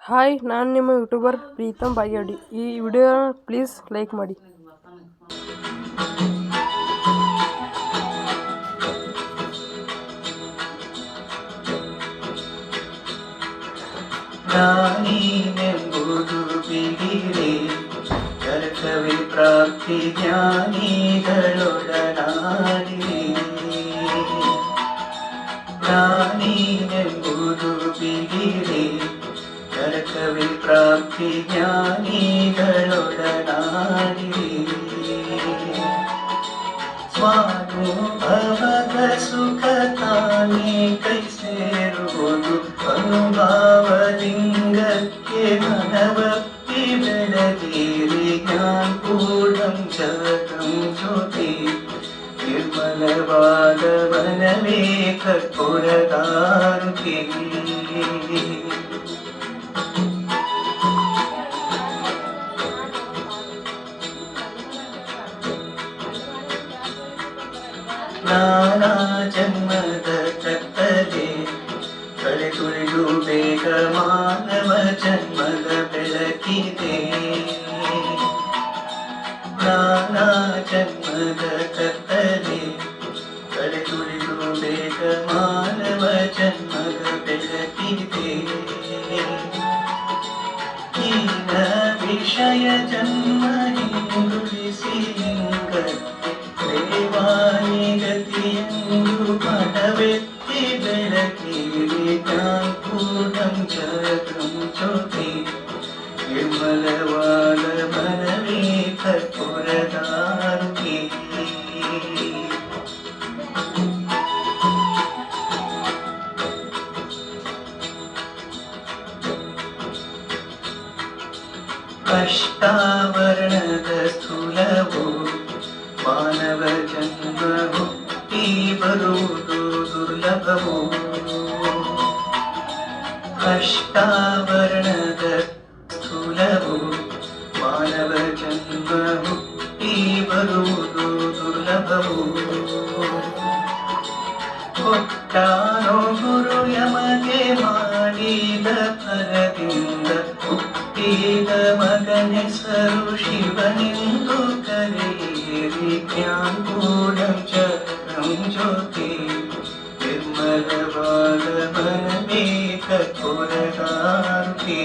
Hi, ನಾನು ನಿಮ್ಮ YouTuber Preetham Bagewadi. ಈ ವಿಡಿಯೋ ಪ್ಲೀಸ್ ಲೈಕ್ ಮಾಡಿ. ಜ್ಞಾನಿನೆಂಬುದು ಬಿಡಿರೆ ಕರ್ತವ್ಯ ಪ್ರಾಪ್ತಿ ಜ್ಞಾನಿಗಳೊಡನಾಡಿರೆ. ಜ್ಞಾನಿನೆಂಬುದು ಬಿಡಿರೆ ಕರ್ತವ್ಯ ಪ್ರಾಪ್ತಿ ಜ್ಞಾನಿಗಳೊಡನಾಡಿರೆ. ಸ್ವಾನುಭವದ ಸುಖ ತಾನೇ ಕೈ ಸೇರುವುದು ಅನುಭಾವಲಿಂಗಕ್ಕೆ ಮನವಪ್ಪಿ ಬೆಳಗಿರಿ. ಜ್ಞಾನ ಕೂಡಂ ಜಗಂ ಜ್ಯೋತಿ ನಿರ್ಮಲವಾದ ಮನವೇ ಕರ್ಪೂರದಾರುತಿ. ನಾನಾ ಜನ್ಮದ ಕತ್ತಲೆ ಕಳೆದುಳಿದು ಬೇಗ ಮಾನವ ಜನ್ಮದ ಬೆಳಕಿದೆ. ನಾನಾ ಜನ್ಮದ ಕತ್ತಲೆ ಕಳೆದುಳಿದು ಬೇಗ ಮಾನವ ಜನ್ಮದ ಬೆಳಕಿದೆ. ಹೀನ ವಿಷಯ ಜನ್ಮ ಹಿಂದುಳಿಸಿ ಲಿಂಗಕ್ಕೆ ದೇವಾನಿಗತಿಯೆಂದು ಮನವೆತ್ತಿ ಬೆಳಕಿರಿ. ಜ್ಞಾನಕೂಟಂ ಜಗಂ ಜ್ಯೋತಿ ನಿರ್ಮಲವಾದ ಮನವೇ ಕರ್ಪೂರದಾರುತಿ. ಅಷ್ಟಾವರಣದ ಸ್ಥೂಲವು ಮಾನವ ಜನ್ಮ ಹುಟ್ಟಿ ಬರುವುದು ದುರ್ಲಭವು. ಅಷ್ಟಾವರಣದ ಸ್ಥೂಲವು ಮಾನವ ಜನ್ಮ ಹುಟ್ಟಿ ಬರುವುದು ದುರ್ಲಭವು. ಕೊಟ್ಟಾನೋ ಗುರು ಯಮಗೆ ಮಾಡಿದ ಫಲದಿಂದ ಹುಟ್ಟಿದ ಮಗನೆಸರು ಶಿವನೆಂದು ಕರೆಯಿರಿ. ಜ್ಞಾನಕೂಡಂ ಜಗಂ ಜ್ಯೋತಿ ನಿರ್ಮಲವಾದ ಮನವೇ ಕರ್ಪೂರದಾರುತಿ.